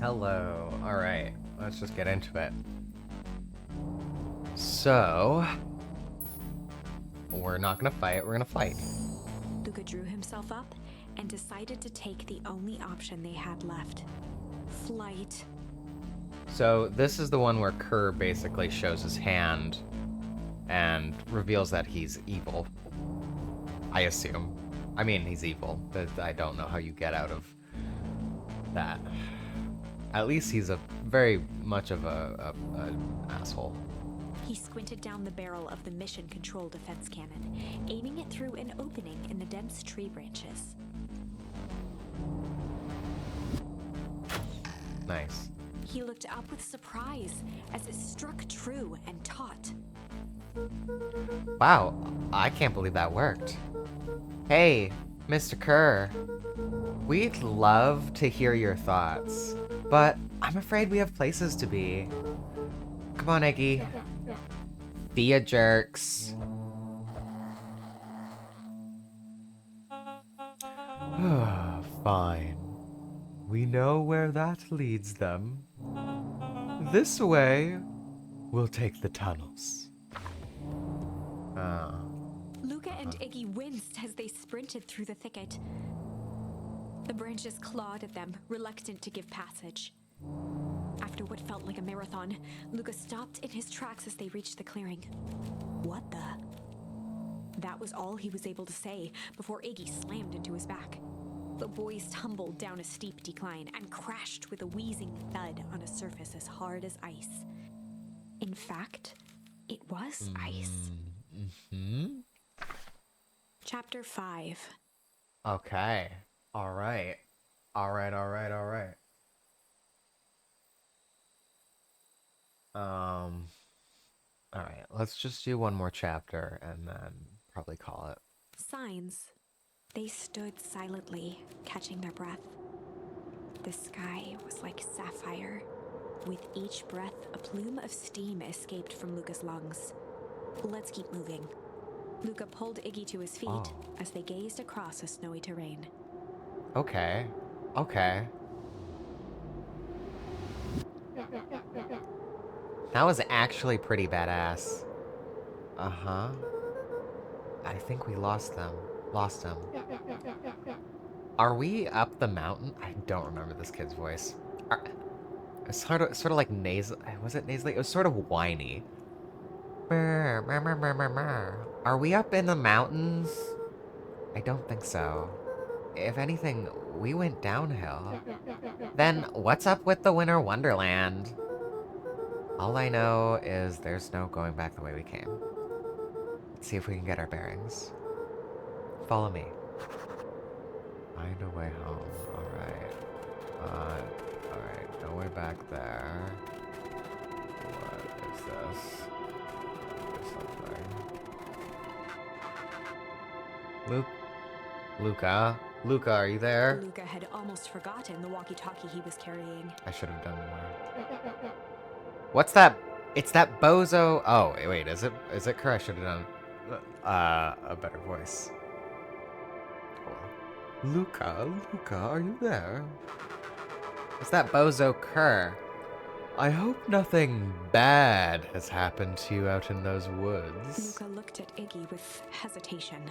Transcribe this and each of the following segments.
Hello. Alright, let's just get into it. So, we're not gonna fight, we're gonna fight. Luca drew himself up and decided to take the only option they had left. Flight. So, this is the one where Kerr basically shows his hand and reveals that he's evil. I assume. I mean, he's evil, but I don't know how you get out of that. At least he's a very much of a asshole. He squinted down the barrel of the mission control defense cannon, aiming it through an opening in the dense tree branches. Nice. He looked up with surprise as it struck true and taut. Wow, I can't believe that worked. Hey, Mr. Kerr. We'd love to hear your thoughts, but I'm afraid we have places to be. Come on, Eggy. Be ya jerks. Fine. We know where that leads them. This way, we'll take the tunnels. Luca and Iggy winced as they sprinted through the thicket. The branches clawed at them, reluctant to give passage. After what felt like a marathon, Luca stopped in his tracks as they reached the clearing. What the? That was all he was able to say before Iggy slammed into his back. The boys tumbled down a steep decline and crashed with a wheezing thud on a surface as hard as ice. In fact, it was ice. Chapter 5. Okay. Alright. Alright. Alright, let's just do one more chapter and then probably call it. Signs. They stood silently, catching their breath. The sky was like sapphire. With each breath, a plume of steam escaped from Luca's lungs. Let's keep moving. Luca pulled Iggy to his feet as they gazed across a snowy terrain. Okay. That was actually pretty badass. Uh-huh. I think we lost them. Are we up the mountain? I don't remember this kid's voice. It's sort of like nasal. Was it nasally? It was sort of whiny. Are we up in the mountains? I don't think so. If anything, we went downhill. Then what's up with the Winter Wonderland? All I know is there's no going back the way we came. Let's see if we can get our bearings. Follow me. Find a way home. Alright. Alright, no way back there. What is this? There's something. Luca, are you there? Luca had almost forgotten the walkie-talkie he was carrying. I should have done more. What's that? It's that bozo. Oh, wait, is it Kerr? I should have done a better voice. Luca, are you there? It's that bozo Kerr. I hope nothing bad has happened to you out in those woods. Luca looked at Iggy with hesitation.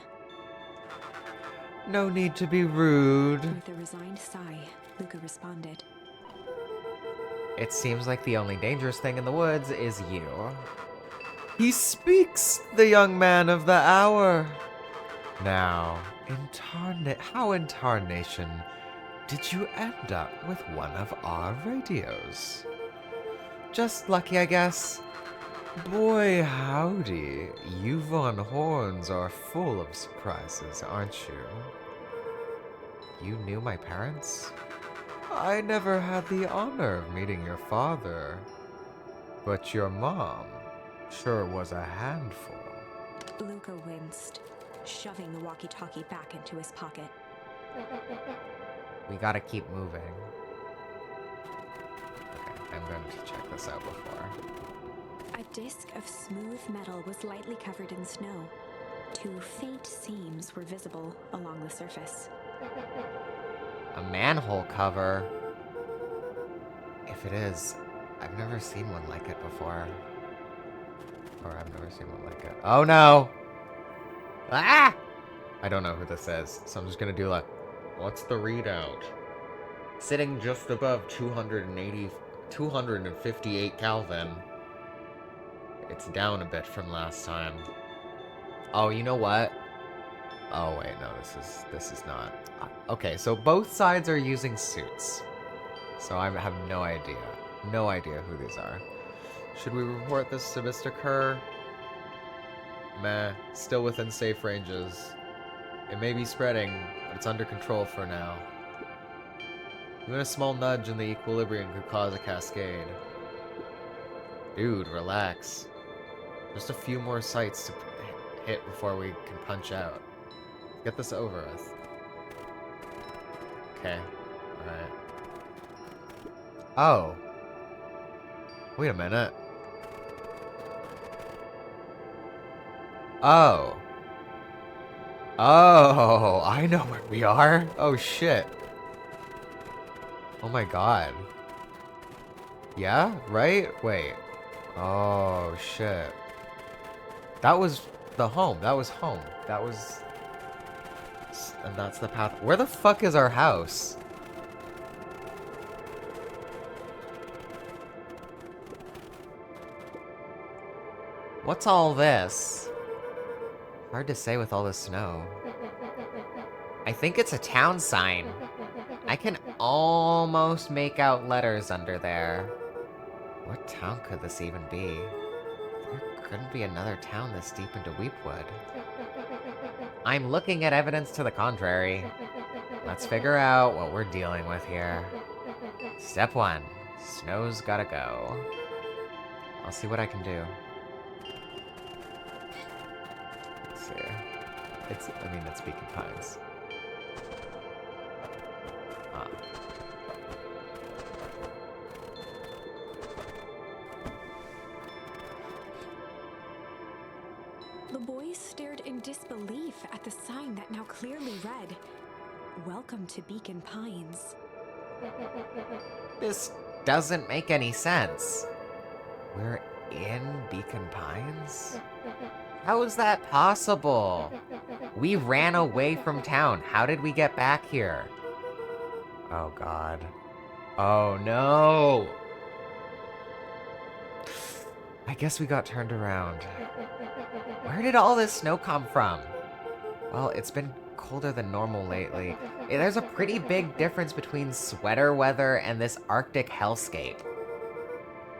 No need to be rude. With a resigned sigh, Luca responded. It seems like the only dangerous thing in the woods is you. He speaks, the young man of the hour. Now, how in tarnation did you end up with one of our radios? Just lucky, I guess. Boy, howdy. You Von Horns are full of surprises, aren't you? You knew my parents? I never had the honor of meeting your father. But your mom sure was a handful. Luca winced, shoving the walkie-talkie back into his pocket. We gotta keep moving. Okay, I'm going to check this out before. A disc of smooth metal was lightly covered in snow. Two faint seams were visible along the surface. A manhole cover. If it is, I've never seen one like it before. Or I've never seen one like it. Oh no! Ah! I don't know who this is, so I'm just gonna do like, what's the readout? Sitting just above 258 Kelvin. It's down a bit from last time. Oh, you know what? Oh wait, no, this is not. Okay, so both sides are using suits. So I have no idea. No idea who these are. Should we report this to Mr. Kerr? Meh, still within safe ranges. It may be spreading, but it's under control for now. Even a small nudge in the equilibrium could cause a cascade. Dude, relax. Just a few more sites to hit before we can punch out. Get this over with. Okay, alright. Oh. Wait a minute. Oh. Oh, I know where we are. Oh, shit. Oh my god. Yeah? Right? Wait. Oh, shit. That was the home. That was home. That was... And that's the path. Where the fuck is our house? What's all this? Hard to say with all the snow. I think it's a town sign. I can almost make out letters under there. What town could this even be? There couldn't be another town this deep into Weepwood. I'm looking at evidence to the contrary. Let's figure out what we're dealing with here. Step 1. Snow's gotta go. I'll see what I can do. Let's see. It's Beacon Pines. The boys stared in disbelief at the sign that now clearly read, "Welcome to Beacon Pines." This doesn't make any sense. We're in Beacon Pines? How is that possible? We ran away from town. How did we get back here? Oh god. Oh no! I guess we got turned around. Where did all this snow come from? Well, it's been colder than normal lately. There's a pretty big difference between sweater weather and this Arctic hellscape.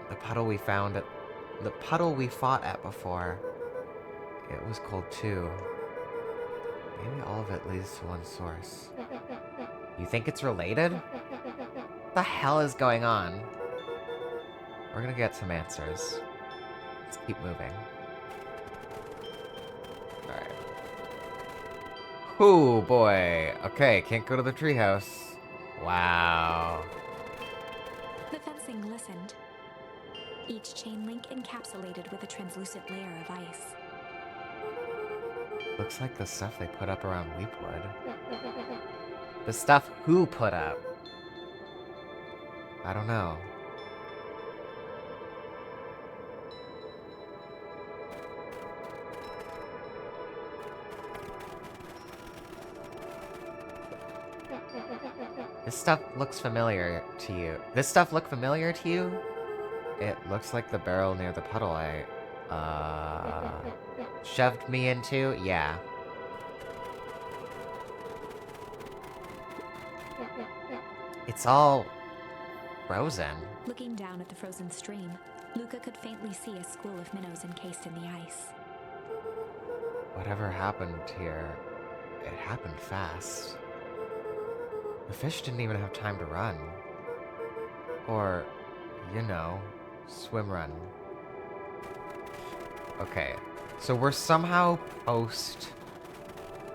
The puddle we fought at before, it was cold too. Maybe all of it leads to one source. You think it's related? What the hell is going on? We're gonna get some answers. Let's keep moving. Alright. Ooh, boy. Okay, can't go to the treehouse. Wow. The fencing listened. Each chain link encapsulated with a translucent layer of ice. Looks like the stuff they put up around Weepwood. The stuff who put up? I don't know. This stuff looks familiar to you. This stuff look familiar to you? It looks like the barrel near the puddle I, shoved me into? Yeah. It's all frozen. Looking down at the frozen stream, Luca could faintly see a school of minnows encased in the ice. Whatever happened here, it happened fast. The fish didn't even have time to run. Or, you know, swim run. Okay, so we're somehow post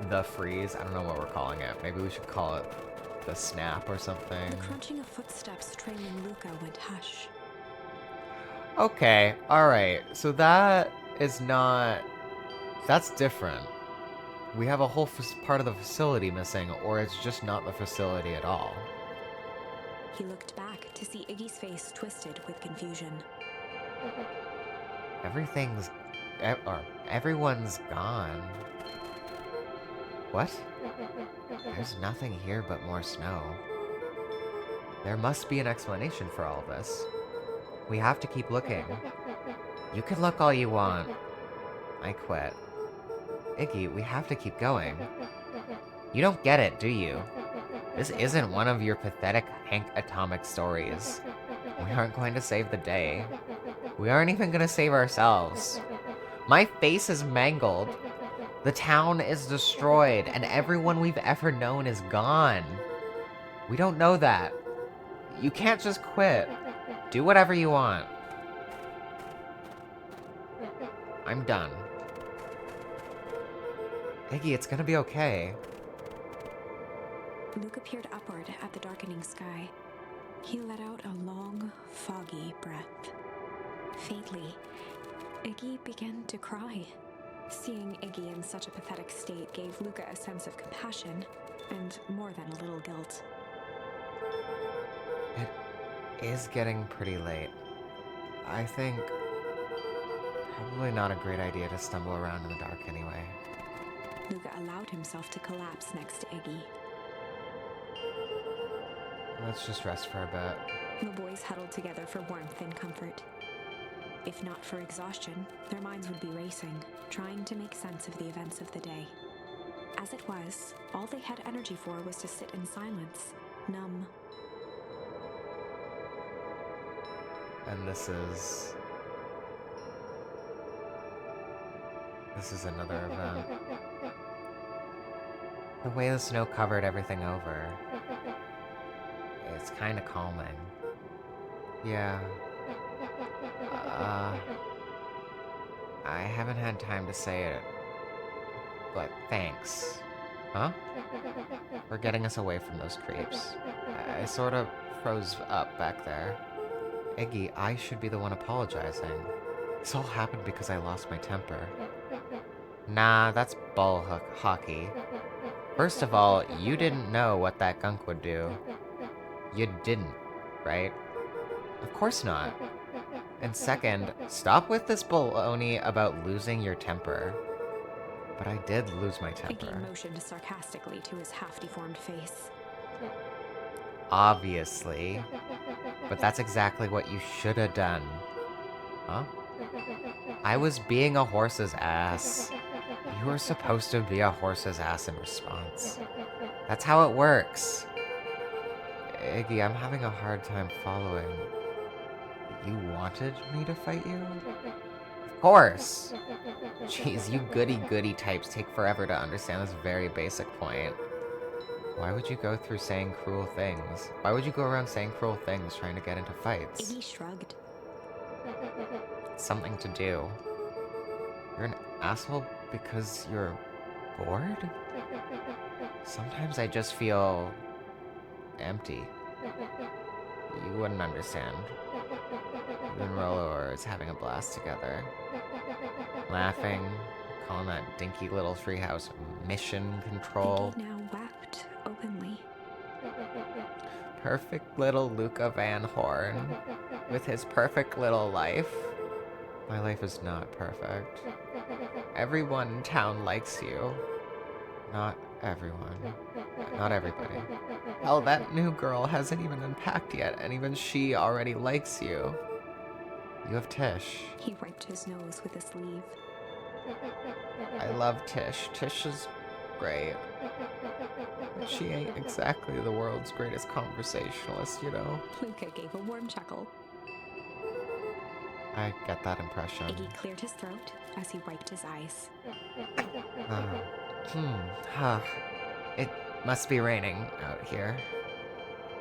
the freeze. I don't know what we're calling it. Maybe we should call it the snap or something. The crunching of footsteps trailing Luca went hush. Okay, alright. So that is not... That's different. We have a whole part of the facility missing, or it's just not the facility at all. He looked back to see Iggy's face twisted with confusion. Everyone's gone. What? There's nothing here but more snow. There must be an explanation for all of this. We have to keep looking. You can look all you want. I quit. Iggy, we have to keep going. You don't get it, do you? This isn't one of your pathetic Hank Atomic stories. We aren't going to save the day. We aren't even going to save ourselves. My face is mangled. The town is destroyed, and everyone we've ever known is gone. We don't know that. You can't just quit. Do whatever you want. I'm done. Iggy, it's gonna be okay. Luca peered upward at the darkening sky. He let out a long, foggy breath. Faintly, Iggy began to cry. Seeing Iggy in such a pathetic state gave Luca a sense of compassion, and more than a little guilt. It is getting pretty late. I think probably not a great idea to stumble around in the dark anyway. Luca allowed himself to collapse next to Iggy. Let's just rest for a bit. The boys huddled together for warmth and comfort. If not for exhaustion, their minds would be racing, trying to make sense of the events of the day. As it was, all they had energy for was to sit in silence, numb. And this is another event. The way the snow covered everything over, it's kind of calming. Yeah. I haven't had time to say it, but thanks. Huh? For getting us away from those creeps. I sort of froze up back there. Iggy, I should be the one apologizing. This all happened because I lost my temper. Nah, that's ball hockey. First of all, you didn't know what that gunk would do. You didn't, right? Of course not. And second, stop with this baloney about losing your temper. But I did lose my temper. Iggy motioned sarcastically to his half-deformed face. Obviously. But that's exactly what you should have done. Huh? I was being a horse's ass. You were supposed to be a horse's ass in response. That's how it works. Iggy, I'm having a hard time following. You wanted me to fight you? Of course! Jeez, you goody-goody types take forever to understand this very basic point. Why would you go through saying cruel things? Why would you go around saying cruel things trying to get into fights? Iggy shrugged. Something to do. You're an asshole because you're bored? Sometimes I just feel empty. You wouldn't understand. You and Rolo is having a blast together. Laughing, calling that dinky little treehouse mission control. Iggy now wept openly. Perfect little Luca Van Horn with his perfect little life. My life is not perfect. Everyone in town likes you. Not everyone. Not everybody. Hell, that new girl hasn't even unpacked yet, and even she already likes you. You have Tish. He wiped his nose with a sleeve. I love Tish. Tish is great. But she ain't exactly the world's greatest conversationalist, you know? Luca gave a warm chuckle. I get that impression. Iggy cleared his throat as he wiped his eyes. It must be raining out here.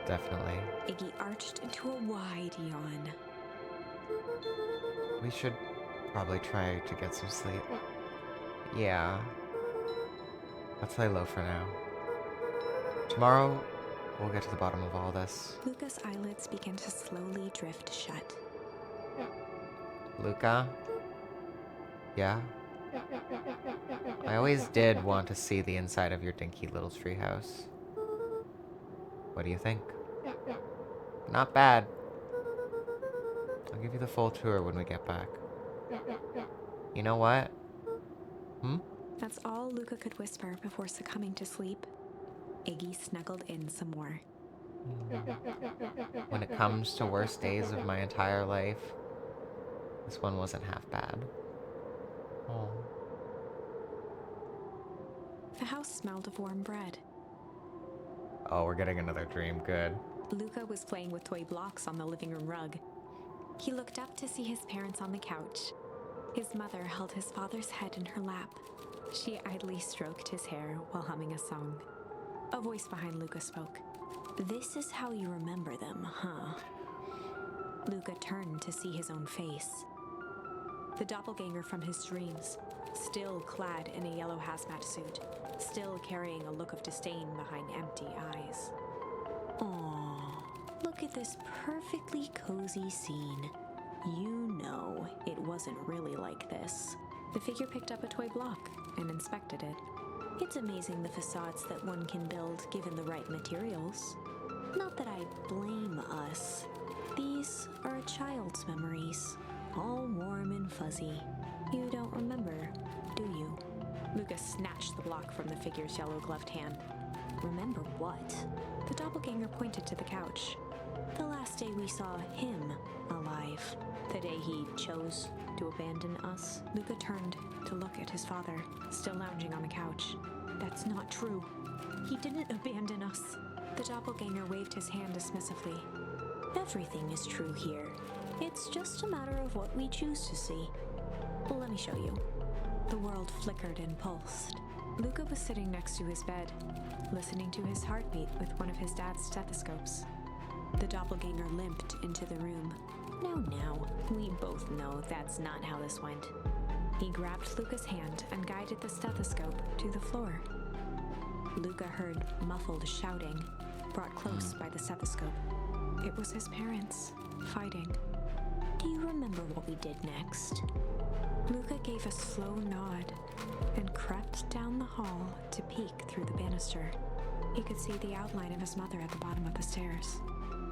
Definitely. Iggy arched into a wide yawn. We should probably try to get some sleep. Yeah. Let's lay low for now. Tomorrow, we'll get to the bottom of all this. Luca's eyelids began to slowly drift shut. Luca? Yeah? I always did want to see the inside of your dinky little treehouse. What do you think? Not bad. I'll give you the full tour when we get back. You know what? That's all Luca could whisper before succumbing to sleep. Iggy snuggled in some more. When it comes to worst days of my entire life, this one wasn't half bad. Oh. The house smelled of warm bread. Oh, we're getting another dream. Good. Luca was playing with toy blocks on the living room rug. He looked up to see his parents on the couch. His mother held his father's head in her lap. She idly stroked his hair while humming a song. A voice behind Luca spoke. "This is how you remember them, huh?" Luca turned to see his own face. The doppelganger from his dreams, still clad in a yellow hazmat suit, still carrying a look of disdain behind empty eyes. Aww, look at this perfectly cozy scene. You know it wasn't really like this. The figure picked up a toy block and inspected it. It's amazing the facades that one can build given the right materials. Not that I blame us. These are a child's memories, all warm and fuzzy. You don't remember, do you? Lucas snatched the block from the figure's yellow-gloved hand. Remember what? The doppelganger pointed to the couch. The last day we saw him alive. The day he chose to abandon us. Luca turned to look at his father, still lounging on the couch. That's not true. He didn't abandon us. The doppelganger waved his hand dismissively. Everything is true here. It's just a matter of what we choose to see. Let me show you. The world flickered and pulsed. Luca was sitting next to his bed, listening to his heartbeat with one of his dad's stethoscopes. The doppelganger limped into the room. No, we both know that's not how this went. He grabbed Luca's hand and guided the stethoscope to the floor. Luca heard muffled shouting, brought close by the stethoscope. It was his parents, fighting. Do you remember what we did next? Luca gave a slow nod and crept down the hall to peek through the banister. He could see the outline of his mother at the bottom of the stairs.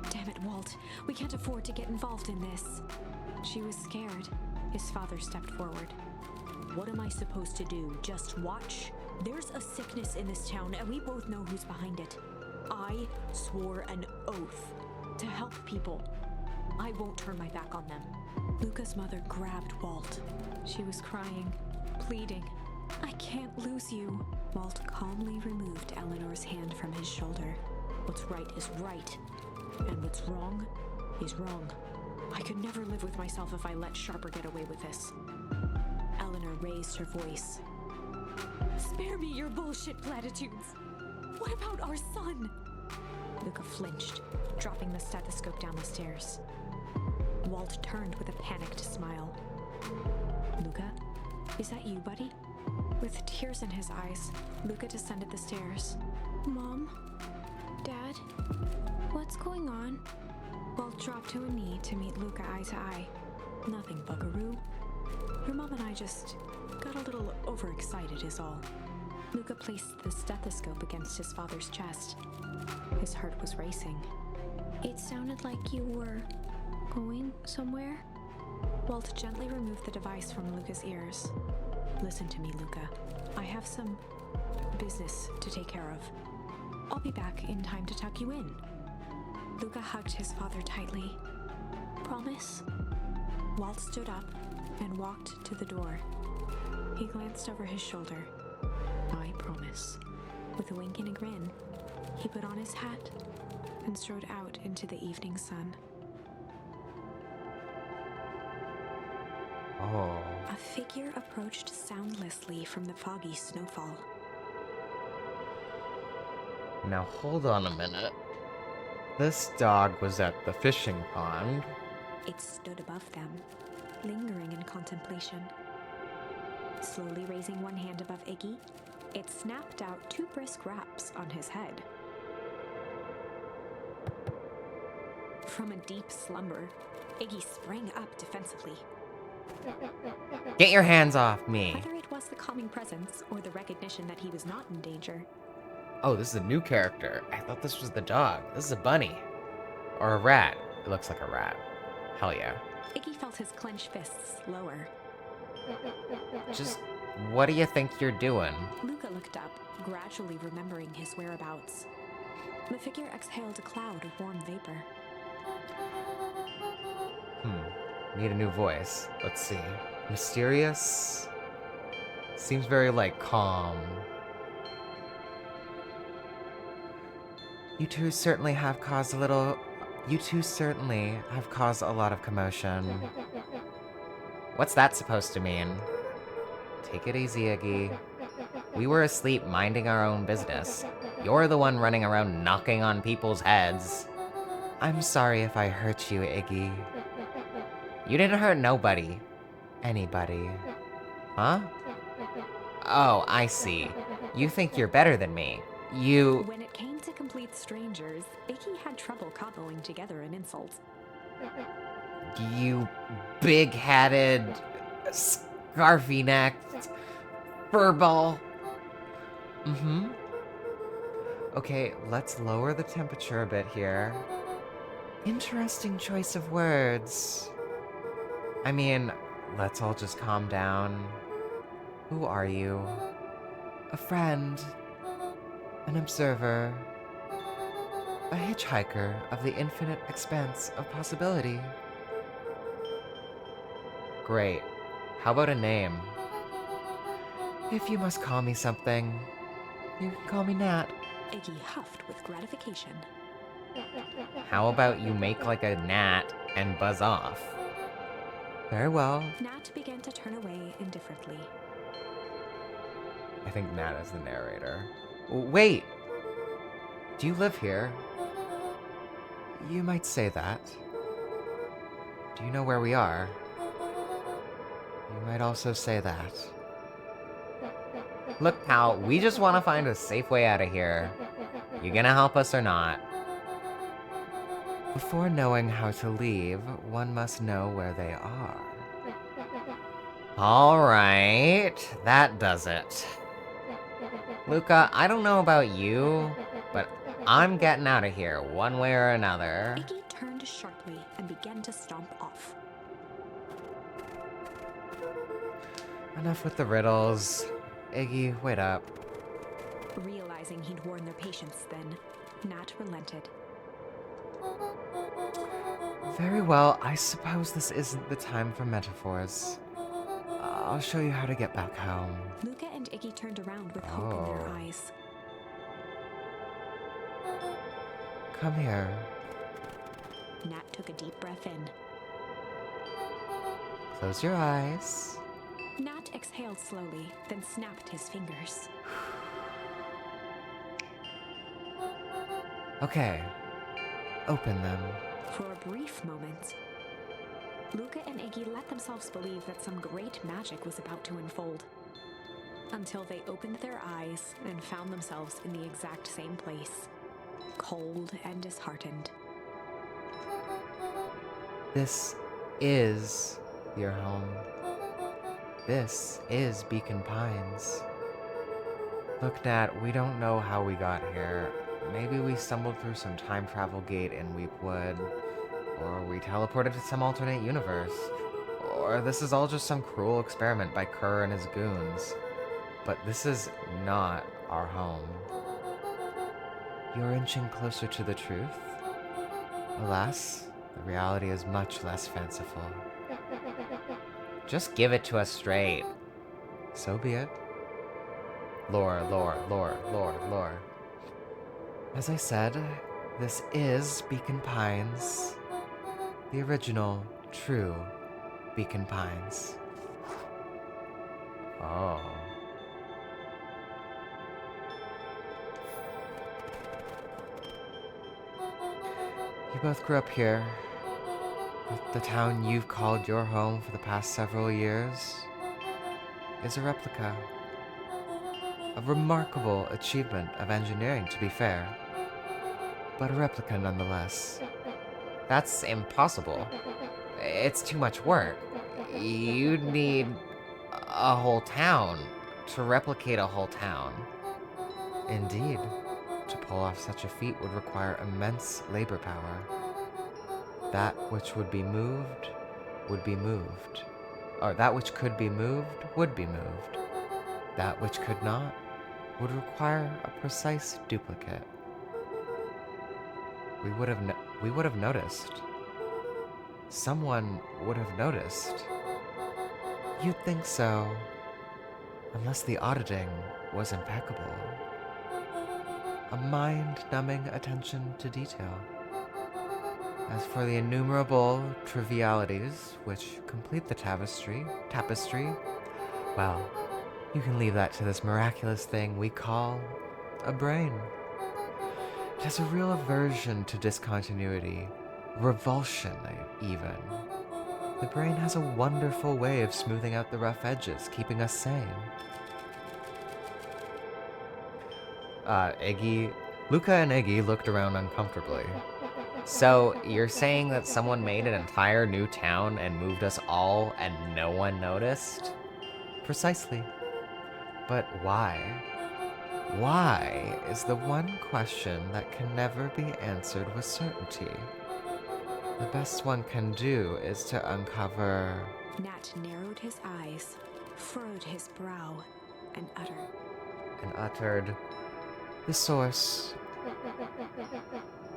Damn it, Walt. We can't afford to get involved in this. She was scared. His father stepped forward. What am I supposed to do? Just watch? There's a sickness in this town, and we both know who's behind it. I swore an oath to help people. I won't turn my back on them. Luca's mother grabbed Walt. She was crying, pleading. I can't lose you. Walt calmly removed Eleanor's hand from his shoulder. What's right is right, and what's wrong is wrong. I could never live with myself if I let Sharper get away with this. Eleanor raised her voice. Spare me your bullshit platitudes. What about our son? Luca flinched, dropping the stethoscope down the stairs. Walt turned with a panicked smile. Luca, is that you, buddy? With tears in his eyes, Luca descended the stairs. Mom? Dad? What's going on? Walt dropped to a knee to meet Luca eye to eye. Nothing, buckaroo. Your mom and I just got a little overexcited is all. Luca placed the stethoscope against his father's chest. His heart was racing. It sounded like you were going somewhere? Walt gently removed the device from Luca's ears. Listen to me, Luca. I have some business to take care of. I'll be back in time to tuck you in. Luca hugged his father tightly. Promise? Walt stood up and walked to the door. He glanced over his shoulder. I promise. With a wink and a grin, he put on his hat and strode out into the evening sun. Oh. A figure approached soundlessly from the foggy snowfall. Now hold on a minute. This dog was at the fishing pond. It stood above them, lingering in contemplation. Slowly raising one hand above Iggy, it snapped out 2 brisk raps on his head. From a deep slumber, Iggy sprang up defensively. Get your hands off me. Whether it was the calming presence or the recognition that he was not in danger, Oh, this is a new character. I thought this was the dog. This is a bunny. Or a rat. It looks like a rat. Hell yeah. Iggy felt his clenched fists lower. Just, what do you think you're doing? Luca looked up, gradually remembering his whereabouts. The figure exhaled a cloud of warm vapor. Need a new voice. Let's see. Mysterious? Seems very, like, calm. You two certainly have caused a lot of commotion. What's that supposed to mean? Take it easy, Iggy. We were asleep minding our own business. You're the one running around knocking on people's heads. I'm sorry if I hurt you, Iggy. You didn't hurt nobody. Anybody. Huh? Oh, I see. You think you're better than me. You... When it came to complete strangers, Iggy had trouble cobbling together an insult. You big-headed, scarfy-necked, furball. Okay, let's lower the temperature a bit here. Interesting choice of words. I mean, let's all just calm down. Who are you? A friend. An observer. A hitchhiker of the infinite expanse of possibility. Great. How about a name? If you must call me something, you can call me Nat. Iggy huffed with gratification. How about you make like a gnat and buzz off? Very well. Nat began to turn away indifferently. I think Nat is the narrator. Wait! Do you live here? You might say that. Do you know where we are? You might also say that. Look, pal, we just want to find a safe way out of here. You gonna help us or not? Before knowing how to leave, one must know where they are. Alright, that does it. Luca, I don't know about you, but I'm getting out of here one way or another. Iggy turned sharply and began to stomp off. Enough with the riddles. Iggy, wait up. Realizing he'd worn their patience then, Nat relented. Very well, I suppose this isn't the time for metaphors. I'll show you how to get back home. Luca and Iggy turned around with hope in their eyes. Come here. Nat took a deep breath in. Close your eyes. Nat exhaled slowly, then snapped his fingers. Okay. Open them. For a brief moment, Luca and Iggy let themselves believe that some great magic was about to unfold. Until they opened their eyes and found themselves in the exact same place, cold and disheartened. This is your home. This is Beacon Pines. Look, Nat, we don't know how we got here. Maybe we stumbled through some time travel gate in Weepwood, or we teleported to some alternate universe, or this is all just some cruel experiment by Kerr and his goons. But this is not our home. You're inching closer to the truth. Alas, the reality is much less fanciful. Just give it to us straight. So be it. Lore, lore, lore, lore, lore. As I said, this is Beacon Pines. The original, true Beacon Pines. Oh. You both grew up here. The town you've called your home for the past several years is a replica. A remarkable achievement of engineering, to be fair. But a replica nonetheless. That's impossible. It's too much work. You'd need a whole town to replicate a whole town. Indeed, to pull off such a feat would require immense labor power. That which would be moved would be moved. Or that which could be moved would be moved. That which could not would require a precise duplicate. We would have noticed. Someone would have noticed. You'd think so, unless the auditing was impeccable. A mind-numbing attention to detail. As for the innumerable trivialities which complete the tapestry, well, you can leave that to this miraculous thing we call a brain. It has a real aversion to discontinuity, revulsion even. The brain has a wonderful way of smoothing out the rough edges, keeping us sane. Luca and Iggy looked around uncomfortably. So, you're saying that someone made an entire new town and moved us all and no one noticed? Precisely. But why? Why is the one question that can never be answered with certainty. The best one can do is to uncover... Nat narrowed his eyes, furrowed his brow, and uttered the source.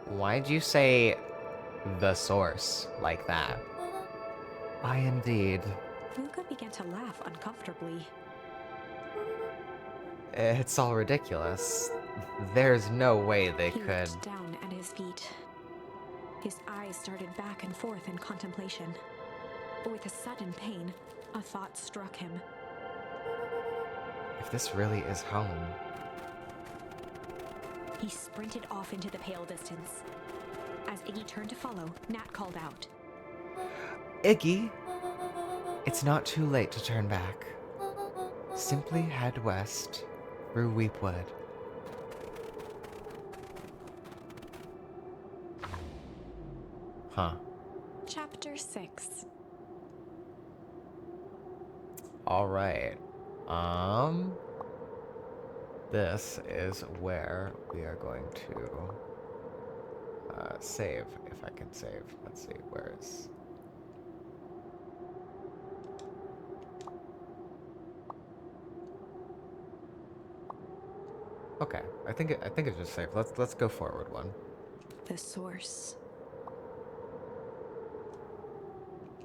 Why'd you say the source like that? I indeed. Luca began to laugh uncomfortably. It's all ridiculous. There's no way they He could... looked down at his feet. His eyes darted back and forth in contemplation. With a sudden pain, a thought struck him. If this really is home... He sprinted off into the pale distance. As Iggy turned to follow, Nat called out. Iggy! It's not too late to turn back. Simply head west through Weepwood. Huh. Chapter 6. Alright. This is where we are going to save, if I can save. Let's see, where is... Okay, I think it's just safe. Let's go forward one. The source.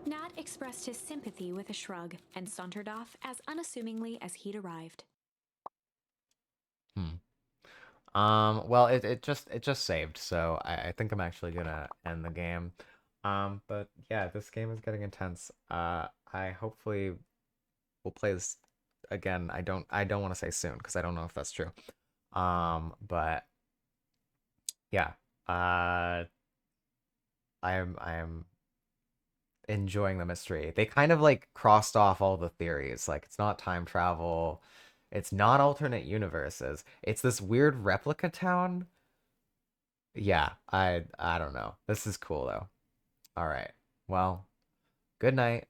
Nat expressed his sympathy with a shrug and sauntered off as unassumingly as he'd arrived. Well, it just saved, so I think I'm actually gonna end the game. But yeah, this game is getting intense. I hopefully will play this again. I don't want to say soon because I don't know if that's true. But yeah, I am enjoying the mystery. They kind of like crossed off all the theories. Like it's not time travel. It's not alternate universes. It's this weird replica town. Yeah, I don't know. This is cool though. All right. Well, good night.